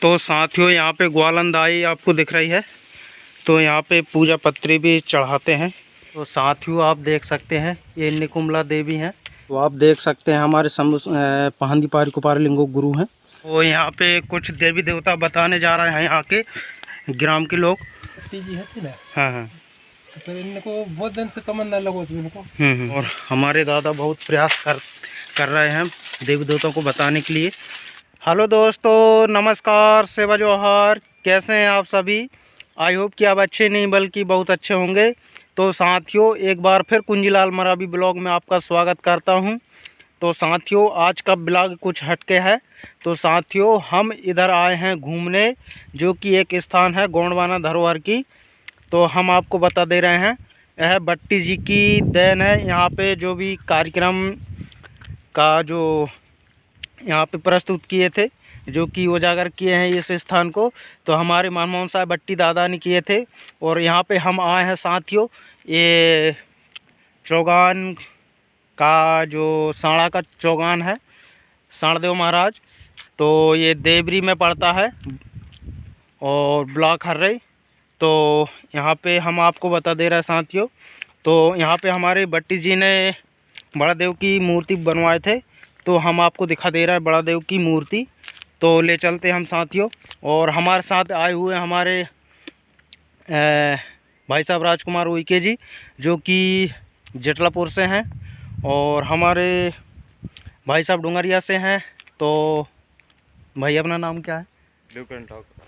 तो साथियों यहाँ पे ग्वालंदाई आपको दिख रही है, तो यहाँ पे पूजा पत्री भी चढ़ाते हैं। तो साथियों आप देख सकते हैं ये निकुम्ला देवी हैं। तो आप देख सकते हैं हमारे पहंदी पारी कुपारी लिंगो गुरु हैं। तो यहाँ पे कुछ देवी देवता बताने जा रहे हैं यहाँ के ग्राम के लोग। हाँ हाँ, तो इनको बहुत दिन से तमन्ना लगो थी इनको। और हमारे दादा बहुत प्रयास कर रहे हैं देवी देवताओं को बताने के लिए। हेलो दोस्तों, नमस्कार, सेवा जोहार। कैसे हैं आप सभी? आई होप कि आप अच्छे नहीं बल्कि बहुत अच्छे होंगे। तो साथियों एक बार फिर कुंजीलाल मरावी ब्लॉग में आपका स्वागत करता हूं। तो साथियों आज का ब्लॉग कुछ हटके है। तो साथियों हम इधर आए हैं घूमने, जो कि एक स्थान है गोंडवाना धरोहर की। तो हम आपको बता दे रहे हैं यह भट्टी जी की देन है। यहाँ पे जो भी कार्यक्रम का जो यहाँ पे प्रस्तुत किए थे, जो कि उजागर किए हैं इस स्थान को, तो हमारे मनमोहन साहब भट्टी दादा ने किए थे। और यहाँ पे हम आए हैं साथियों, ये चौगान का जो साड़ा का चौगान है, साणदेव महाराज। तो ये देवरी में पड़ता है और ब्लॉक हर्रई। तो यहाँ पे हम आपको बता दे रहे हैं साथियों, तो यहाँ पे हमारे भट्टी जी ने बड़ा देव की मूर्ति बनवाए थे। तो हम आपको दिखा दे रहे हैं बड़ा देव की मूर्ति। तो ले चलते हम साथियों। और हमारे साथ आए हुए हमारे भाई साहब राजकुमार उइके जी, जो कि जटलापुर से हैं, और हमारे भाई साहब डुंगरिया से हैं। तो भाई अपना नाम क्या है?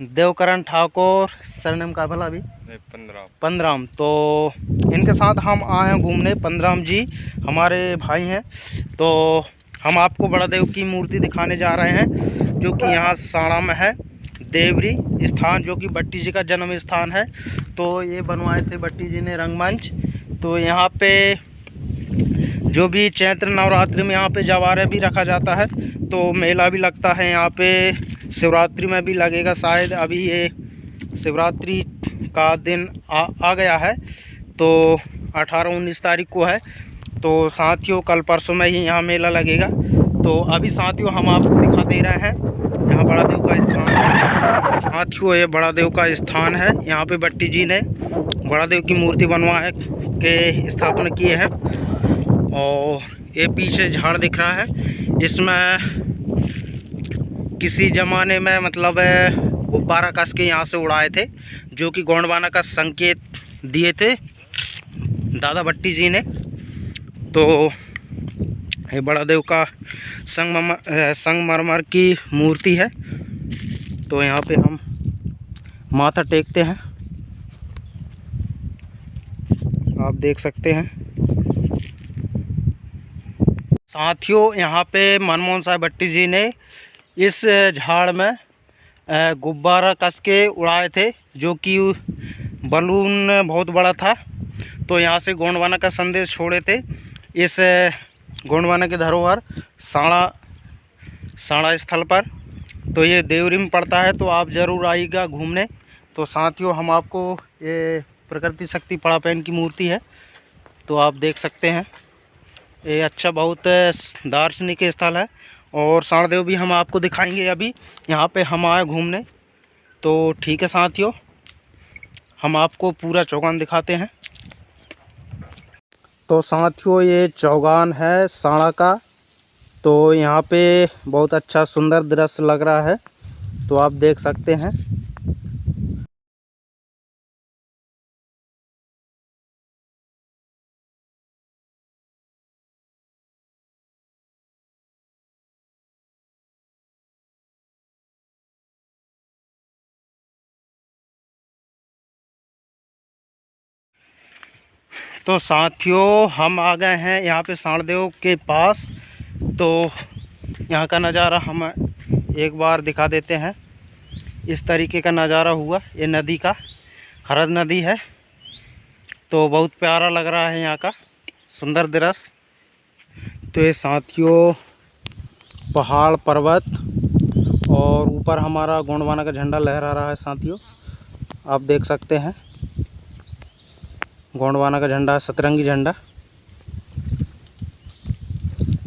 देवकरण ठाकुर। सरनेम का भला अभी पंद्राम। तो इनके साथ हम आए हैं घूमने। पंद्राम जी हमारे भाई हैं। तो हम आपको बड़ा देव की मूर्ति दिखाने जा रहे हैं, जो कि यहाँ साड़ा में है, देवरी स्थान, जो कि भट्टी जी का जन्म स्थान है। तो ये बनवाए थे भट्टी जी ने रंगमंच। तो यहाँ पे जो भी चैत्र नवरात्रि में यहाँ पे जवारे भी रखा जाता है, तो मेला भी लगता है यहाँ पे। शिवरात्रि में भी लगेगा शायद, अभी ये शिवरात्रि का दिन आ गया है, तो 18-19 तारीख को है। तो साथियों कल परसों में ही यहाँ मेला लगेगा। तो अभी साथियों हम आपको दिखा दे रहे हैं यहाँ बड़ा देव का स्थान है। साथियों ये बड़ा देव का स्थान है। यहाँ पे भट्टी जी ने बड़ा देव की मूर्ति बनवा के स्थापना किए हैं। और ये पीछे झाड़ दिख रहा है, इसमें किसी ज़माने में मतलब गुब्बारा कस के यहाँ से उड़ाए थे, जो कि गोंडवाना का संकेत दिए थे दादा भट्टी जी ने। तो ये बड़ा देव का संगमरमर की मूर्ति है। तो यहाँ पे हम माथा टेकते हैं, आप देख सकते हैं साथियों। यहाँ पे मनमोहन साहब भट्टी जी ने इस झाड़ में गुब्बारा कस के उड़ाए थे, जो कि बलून बहुत बड़ा था। तो यहाँ से गोंडवाना का संदेश छोड़े थे। इस गोंडवाना के धरोहर साड़ा स्थल पर। तो ये देवरी में पड़ता है, तो आप ज़रूर आइएगा घूमने। तो साथियों हम आपको ये प्रकृति शक्ति पड़ापैन की मूर्ति है, तो आप देख सकते हैं। ये अच्छा बहुत दार्शनिक स्थल है। और साणदेव भी हम आपको दिखाएंगे। अभी यहाँ पे हम आए घूमने, तो ठीक है साथियों, हम आपको पूरा चौगान दिखाते हैं। तो साथियों ये चौगान है साड़ा का। तो यहाँ पे बहुत अच्छा सुंदर दृश्य लग रहा है, तो आप देख सकते हैं। तो साथियों हम आ गए हैं यहाँ पे साणदेव के पास। तो यहाँ का नज़ारा हम एक बार दिखा देते हैं। इस तरीके का नज़ारा हुआ, ये नदी का हरद नदी है। तो बहुत प्यारा लग रहा है यहाँ का सुंदर दृश्य। तो ये साथियों पहाड़ पर्वत, और ऊपर हमारा गोंडवाना का झंडा लहरा रहा है साथियों, आप देख सकते हैं। गोंडवाना का झंडा, सतरंगी झंडा।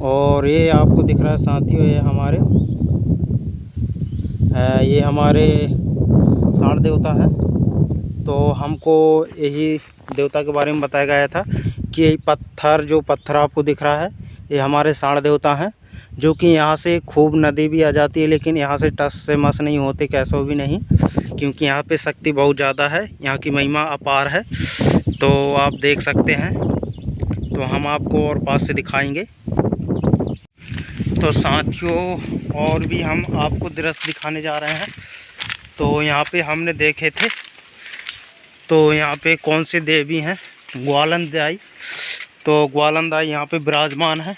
और ये आपको दिख रहा है साथियों, ये हमारे ये हमारे सांड देवता है। तो हमको यही देवता के बारे में बताया गया था कि ये पत्थर आपको दिख रहा है, ये हमारे सांड देवता हैं, जो कि यहाँ से खूब नदी भी आ जाती है, लेकिन यहाँ से टस से मस नहीं होते, कैसो भी नहीं, क्योंकि यहाँ पे शक्ति बहुत ज़्यादा है, यहाँ की महिमा अपार है। तो आप देख सकते हैं। तो हम आपको और पास से दिखाएंगे। तो साथियों और भी हम आपको दृश्य दिखाने जा रहे हैं। तो यहाँ पे हमने देखे थे, तो यहाँ पे कौन से देवी हैं, ग्वालंदाई। तो ग्वालंदाई यहाँ पे विराजमान है।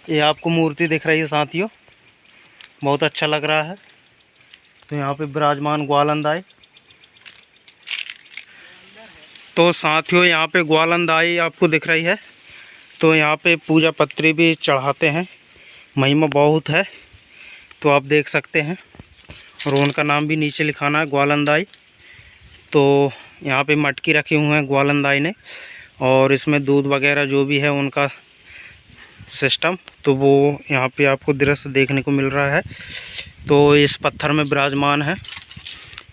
ये आपको मूर्ति दिख रही है साथियों, बहुत अच्छा लग रहा है। तो यहाँ पे विराजमान ग्वालंदाई। तो साथियों यहाँ पे ग्वालंदाई आपको दिख रही है। तो यहाँ पे पूजा पत्री भी चढ़ाते हैं, महिमा बहुत है। तो आप देख सकते हैं, और उनका नाम भी नीचे लिखाना है, ग्वालंदाई। तो यहाँ पे मटकी रखी हुए हैं ग्वालंदाई ने, और इसमें दूध वगैरह जो भी है उनका सिस्टम, तो वो यहाँ पे आपको दृश्य देखने को मिल रहा है। तो इस पत्थर में विराजमान है,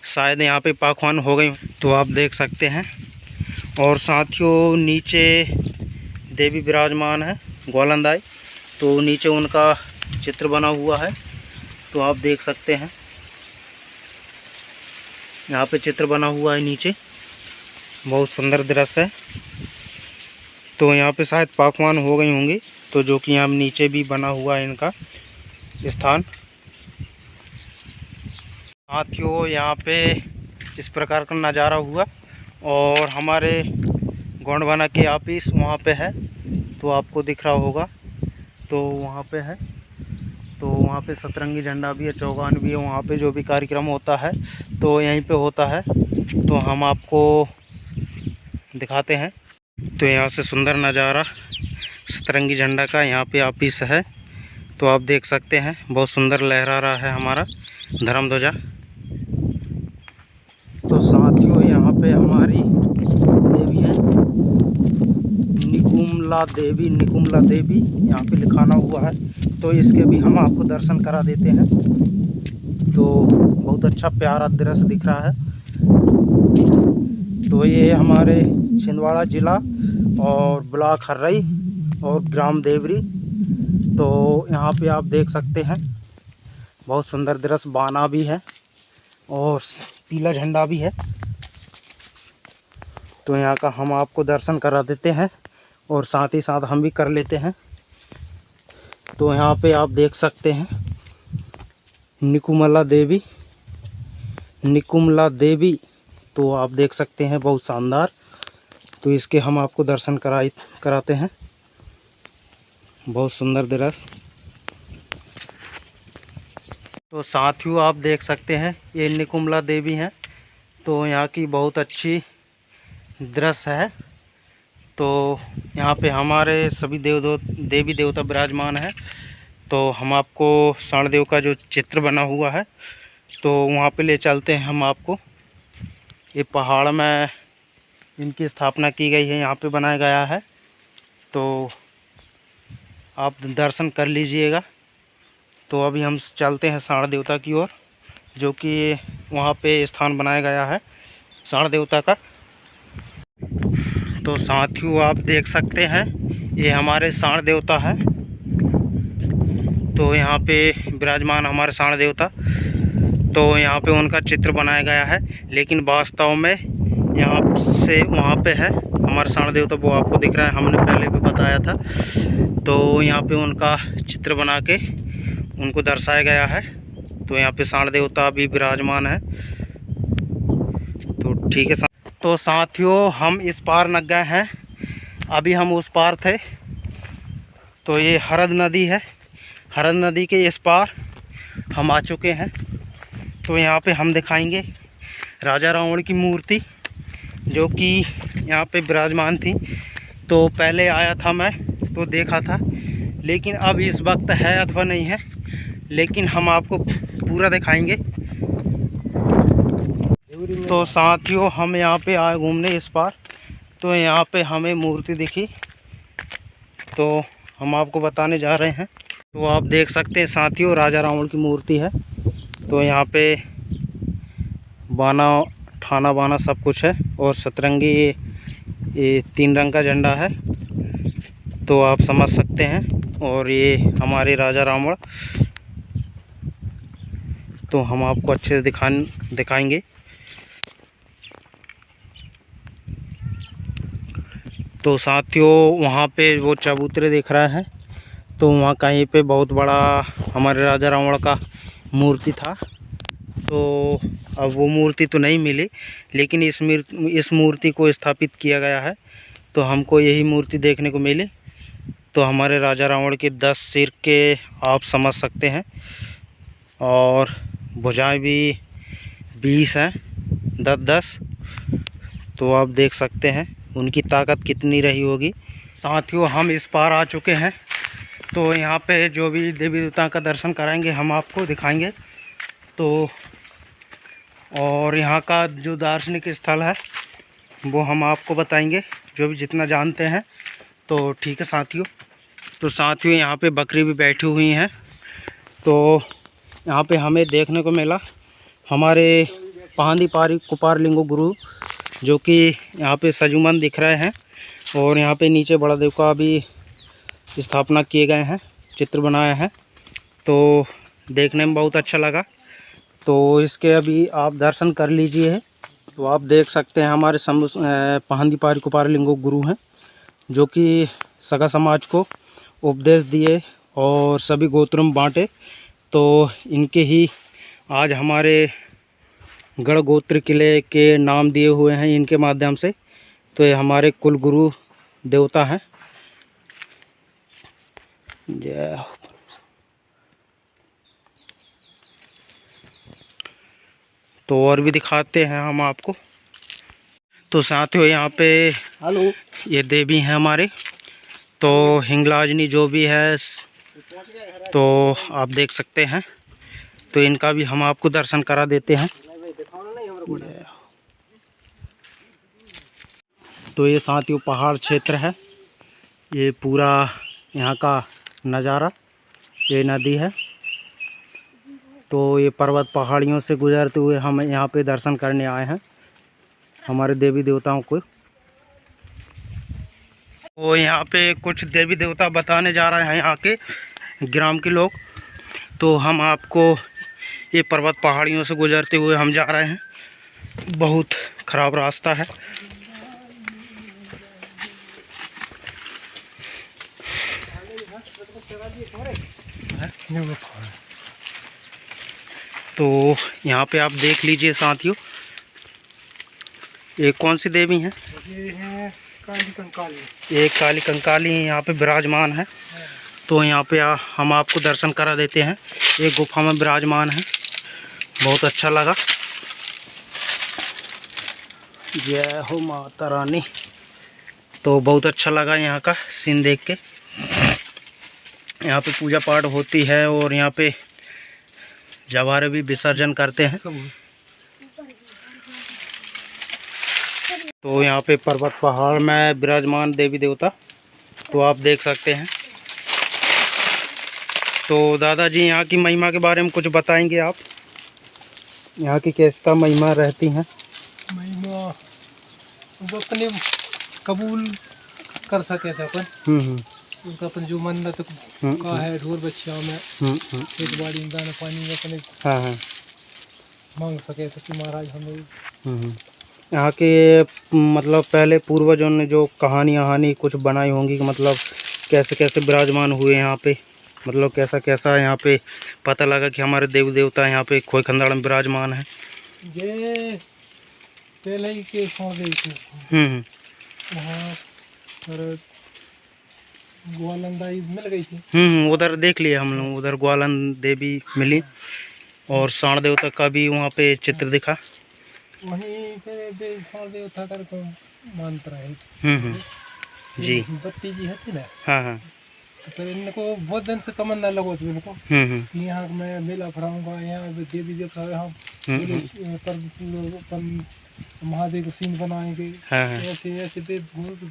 शायद यहाँ पे पाखवान हो गई, तो आप देख सकते हैं। और साथियों नीचे देवी विराजमान है ग्वालंदाई, तो नीचे उनका चित्र बना हुआ है, तो आप देख सकते हैं, यहाँ पे चित्र बना हुआ है नीचे, बहुत सुंदर दृश्य है। तो यहाँ पे शायद पाखवान हो गई होंगी, तो जो कि यहाँ नीचे भी बना हुआ है इनका स्थान। साथियों यहाँ पे इस प्रकार का नज़ारा हुआ, और हमारे गोंडवाना के ऑफिस वहाँ पे है, तो आपको दिख रहा होगा, तो वहाँ पे है। तो वहाँ पे सतरंगी झंडा भी है, चौगान भी है, वहाँ पे जो भी कार्यक्रम होता है तो यहीं पे होता है, तो हम आपको दिखाते हैं। तो यहाँ से सुंदर नज़ारा सतरंगी झंडा का यहाँ पे ऑफिस है, तो आप देख सकते हैं, बहुत सुंदर लहरा रहा है हमारा धर्म ध्वजा। तो साथियों यहाँ पे हमारी देवी है निकुम्ला देवी यहाँ पे लिखाना हुआ है, तो इसके भी हम आपको दर्शन करा देते हैं। तो बहुत अच्छा प्यारा दृश्य दिख रहा है। तो ये हमारे छिंदवाड़ा ज़िला और ब्लॉक हर्रई और ग्राम देवरी। तो यहाँ पे आप देख सकते हैं, बहुत सुंदर दृश्य, बाना भी है और पीला झंडा भी है। तो यहाँ का हम आपको दर्शन करा देते हैं, और साथ ही साथ हम भी कर लेते हैं। तो यहाँ पे आप देख सकते हैं निकुम्ला देवी, तो आप देख सकते हैं, बहुत शानदार। तो इसके हम आपको दर्शन कराते हैं, बहुत सुंदर दृश्य। तो साथियों आप देख सकते हैं, ये निकुम्ला देवी हैं, तो यहाँ की बहुत अच्छी दृश्य है। तो यहाँ पे हमारे सभी देवी देवता विराजमान है। तो हम आपको साणदेव का जो चित्र बना हुआ है, तो वहाँ पे ले चलते हैं हम आपको। ये पहाड़ में इनकी स्थापना की गई है, यहाँ पे बनाया गया है, तो आप दर्शन कर लीजिएगा। तो अभी हम चलते हैं साण देवता की ओर, जो कि वहाँ पे स्थान बनाया गया है साण देवता का। तो साथियों आप देख सकते हैं, ये हमारे साण देवता है। तो यहाँ पे विराजमान हमारे साण देवता, तो यहाँ पे उनका चित्र बनाया गया है, लेकिन वास्तव में यहाँ से वहाँ पे है हमारे साण देवता, वो आपको दिख रहा है, हमने पहले भी बताया था। तो यहाँ पे उनका चित्र बना के उनको दर्शाया गया है। तो यहाँ पे साण देवता भी विराजमान है। तो ठीक है। तो साथियों हम इस पार लग गए हैं, अभी हम उस पार थे। तो ये हरद नदी है, हरद नदी के इस पार हम आ चुके हैं। तो यहाँ पे हम दिखाएंगे राजा रावण की मूर्ति, जो कि यहाँ पे विराजमान थी। तो पहले आया था मैं, तो देखा था, लेकिन अब इस वक्त है अथवा नहीं है, लेकिन हम आपको पूरा दिखाएंगे। तो साथियों हम यहाँ पे आए घूमने इस पार, तो यहाँ पे हमें मूर्ति दिखी, तो हम आपको बताने जा रहे हैं। तो आप देख सकते हैं साथियों, राजा रावण की मूर्ति है, तो यहाँ पे बाना ठाना बाना सब कुछ है और सतरंगी ये 3 रंग का झंडा है, तो आप समझ सकते हैं। और ये हमारे राजा रावण, तो हम आपको अच्छे से दिखाएंगे। तो साथियों वहाँ पे वो चबूतरे दिख रहा है, तो वहाँ कहीं पे बहुत बड़ा हमारे राजा रावण का मूर्ति था। तो अब वो मूर्ति तो नहीं मिली, लेकिन इस मूर्ति को स्थापित किया गया है, तो हमको यही मूर्ति देखने को मिली। तो हमारे राजा रावण के 10 सिर के आप समझ सकते हैं, और भुजाएं भी 20 हैं, 10-10। तो आप देख सकते हैं उनकी ताकत कितनी रही होगी। साथियों हम इस पार आ चुके हैं, तो यहाँ पे जो भी देवी देवता का दर्शन कराएंगे हम आपको दिखाएंगे। तो और यहाँ का जो दार्शनिक स्थल है वो हम आपको बताएंगे, जो भी जितना जानते हैं। तो ठीक है साथियों। तो साथियों यहाँ पे बकरी भी बैठी हुई हैं, तो यहाँ पे हमें देखने को मिला हमारे पहांदी पारी कुपारलिंगो गुरु, जो कि यहाँ पे सजुमन दिख रहे हैं। और यहाँ पे नीचे बड़ा देव का भी स्थापना किए गए हैं, चित्र बनाया है, तो देखने में बहुत अच्छा लगा। तो इसके अभी आप दर्शन कर लीजिए। तो आप देख सकते हैं हमारे पहांदी पारी कुपारलिंगो गुरु हैं, जो कि सगा समाज को उपदेश दिए और सभी गोत्रों में बांटे। तो इनके ही आज हमारे गढ़ गोत्र किले के नाम दिए हुए हैं इनके माध्यम से। तो ये हमारे कुल गुरु देवता हैं। जय हो। तो और भी दिखाते हैं हम आपको। तो साथियों यहाँ पे हेलो, ये देवी हैं हमारे, तो हिंगलाजनी जो भी है, तो आप देख सकते हैं। तो इनका भी हम आपको दर्शन करा देते हैं। तो ये साथियों पहाड़ क्षेत्र है, ये पूरा यहाँ का नज़ारा, ये नदी है। तो ये पर्वत पहाड़ियों से गुजरते हुए हम यहाँ पे दर्शन करने आए हैं हमारे देवी देवताओं को। तो यहाँ पे कुछ देवी देवता बताने जा रहे हैं यहाँ के ग्राम के लोग। तो हम आपको ये पर्वत पहाड़ियों से गुजरते हुए हम जा रहे हैं, बहुत ख़राब रास्ता है। तो यहाँ पे आप देख लीजिए साथियों, ये कौन सी देवी हैं? ये है काली कंकाली। ये काली कंकाली यहाँ पे विराजमान है। तो यहाँ पे हम आपको दर्शन करा देते हैं। एक गुफा में विराजमान है, बहुत अच्छा लगा। जय हो माता रानी। तो बहुत अच्छा लगा यहाँ का सीन देख के। यहाँ पे पूजा पाठ होती है और यहाँ पे जवारे भी विसर्जन करते हैं। तो यहाँ पे पर्वत पहाड़ में विराजमान देवी देवता, तो आप देख सकते हैं। तो दादाजी यहाँ की महिमा के बारे में कुछ बताएंगे आप? यहाँ की कैसा महिमा रहती हैं? महिमा वो अपने कबूल कर सके थे अपन, उनका अपन जो मन्नत का है ढोर बच्चियों में एक बाड़ी में दाना पानी में अपने मांग सके थे कि महाराज हमें। यहाँ के मतलब पहले पूर्वजों ने जो कहानी कुछ बनाई होंगी कि मतलब कैसे कैसे विराजमान हुए यहाँ पे, मतलब कैसा कैसा यहाँ पे पता लगा कि हमारे देवी देवता यहाँ पे खोई खंडाड़ में विराजमान है। ये पहले ही के सौ गई थी वहाँ पर, ग्वालंदाई मिल गई थी। उधर देख लिए हम लोग, उधर ग्वालन देवी मिली और साण देवता का भी वहाँ पे चित्र दिखा। वहीं पे साण देवता का मंत्र है। जी बत्ती जी है ना। हाँ। फिर इनको बहुत दिन से तमन्ना लगो थी इनको कि यहाँ मैं मेला भराऊंगा, यहाँ देवी देवता यहाँ पर महादेव को सीन बनाएंगे। हाँ हाँ। ऐसे ऐसे देव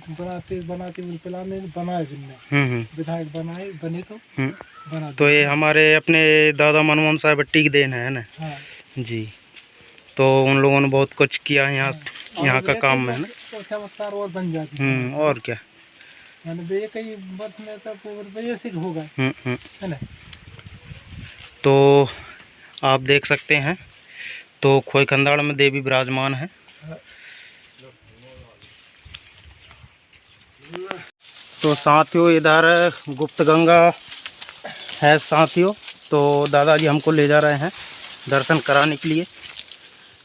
बनाते बनाते पिलाने बनाए जिनने विधायक बनाए बने तो बना तो ये हमारे अपने दादा मनमोहन साहब भट्टी की देन है ना। हाँ जी, तो उन लोगों ने बहुत कुछ किया है यहाँ का काम है ना। चमत्कार और बन जाती और क्या, मैंने कई वर्ष में सब ऐसे होगा है ना। तो आप देख सकते हैं, तो खोई खंदाड़ में देवी विराजमान है। तो साथियों इधर गुप्त गंगा है साथियों, तो दादाजी हमको ले जा रहे हैं दर्शन कराने के लिए।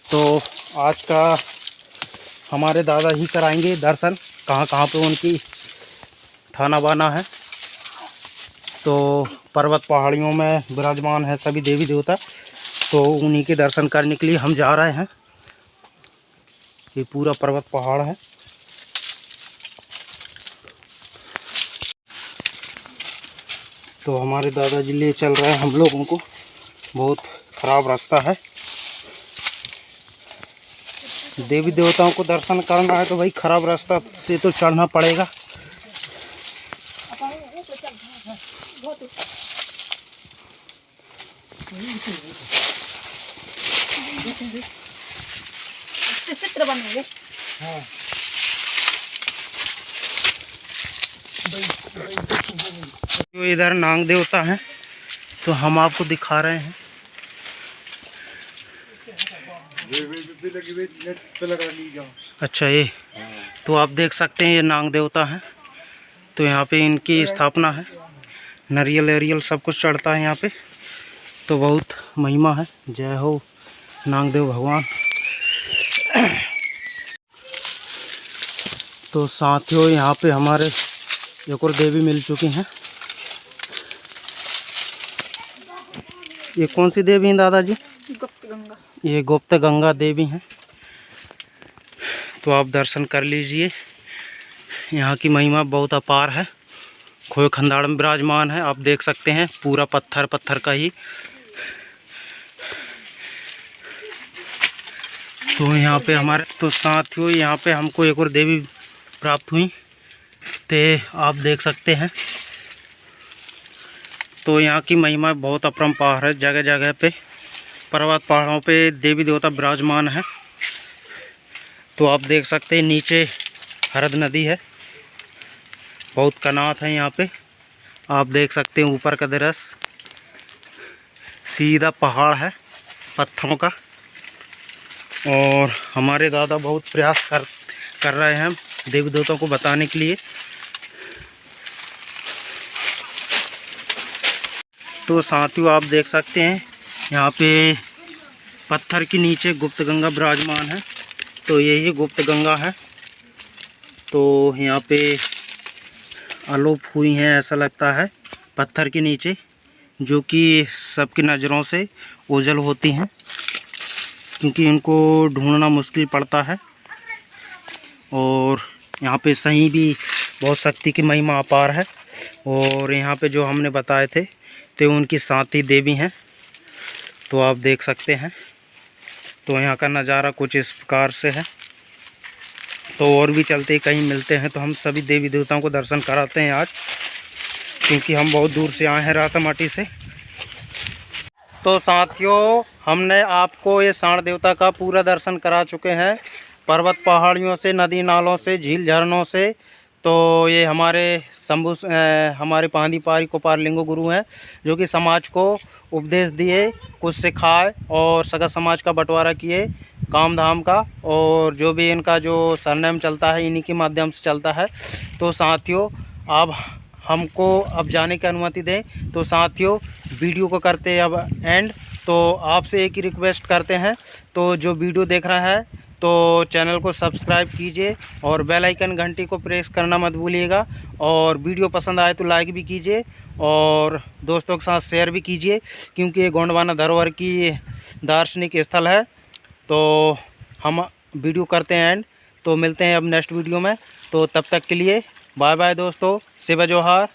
तो आज का हमारे दादा ही कराएंगे दर्शन, कहाँ कहाँ पे उनकी थाना बाना है। तो पर्वत पहाड़ियों में विराजमान है सभी देवी देवता, तो उन्हीं के दर्शन करने के लिए हम जा रहे हैं। ये पूरा पर्वत पहाड़ है। तो हमारे दादाजी ले चल रहे हैं हम लोगों को, बहुत ख़राब रास्ता है। देवी देवताओं को दर्शन करना है तो भाई ख़राब रास्ता से तो चढ़ना पड़ेगा। चित्र बनेंगे। हाँ जो इधर नाग देवता हैं, तो हम आपको दिखा रहे हैं। अच्छा, ये तो आप देख सकते हैं, ये नाग देवता हैं। तो यहाँ पे इनकी स्थापना है, नारियल एरियल सब कुछ चढ़ता है यहाँ पे। तो बहुत महिमा है। जय हो नागदेव भगवान। तो साथियों यहाँ पे हमारे एक और देवी मिल चुकी हैं। ये कौन सी देवी हैं दादाजी? गुप्त गंगा। ये गुप्त गंगा देवी हैं। तो आप दर्शन कर लीजिए। यहाँ की महिमा बहुत अपार है। खोए खंदाड़ में विराजमान है, आप देख सकते हैं, पूरा पत्थर पत्थर का ही। तो यहाँ पे हमारे तो साथियों यहाँ पे हमको एक और देवी प्राप्त हुई, तो आप देख सकते हैं। तो यहाँ की महिमा बहुत अपरंपार है। जगह जगह पे पर्वत पहाड़ों पे देवी देवता विराजमान है। तो आप देख सकते हैं, नीचे हरद नदी है, बहुत कनात है यहाँ पे। आप देख सकते हैं ऊपर का दृश्य, सीधा पहाड़ है पत्थरों का। और हमारे दादा बहुत प्रयास कर रहे हैं देवी देवताओं को बताने के लिए। तो साथियों आप देख सकते हैं, यहाँ पे पत्थर के नीचे गुप्त गंगा विराजमान है। तो यही गुप्त गंगा है। तो यहाँ पे आलोप हुई हैं, ऐसा लगता है, पत्थर के नीचे, जो कि सबकी नज़रों से ओझल होती हैं, क्योंकि इनको ढूंढना मुश्किल पड़ता है। और यहाँ पे सही भी बहुत शक्ति की महिमा अपार है। और यहाँ पे जो हमने बताए थे तो उनकी साथी देवी हैं। तो आप देख सकते हैं। तो यहाँ का नज़ारा कुछ इस प्रकार से है। तो और भी चलते कहीं मिलते हैं, तो हम सभी देवी देवताओं को दर्शन कराते हैं आज, क्योंकि हम बहुत दूर से आए हैं रातामाटी से। तो साथियों हमने आपको ये सांड देवता का पूरा दर्शन करा चुके हैं, पर्वत पहाड़ियों से, नदी नालों से, झील झरनों से। तो ये हमारे हमारे पांदी पारी कोपार लिंगो गुरु हैं, जो कि समाज को उपदेश दिए, कुछ सिखाए और सगा समाज का बंटवारा किए, काम धाम का। और जो भी इनका जो सरनेम चलता है, इन्हीं के माध्यम से चलता है। तो साथियों अब हमको अब जाने की अनुमति दें। तो साथियों वीडियो को करते हैं अब एंड। तो आपसे एक ही रिक्वेस्ट करते हैं, तो जो वीडियो देख रहा है तो चैनल को सब्सक्राइब कीजिए और बेल आइकन घंटी को प्रेस करना मत भूलिएगा। और वीडियो पसंद आए तो लाइक भी कीजिए और दोस्तों के साथ शेयर भी कीजिए, क्योंकि ये गोंडवाना धरोहर की दार्शनिक स्थल है। तो हम वीडियो करते हैं एंड। तो मिलते हैं अब नेक्स्ट वीडियो में। तो तब तक के लिए बाय बाय दोस्तों, सेवा जोहार।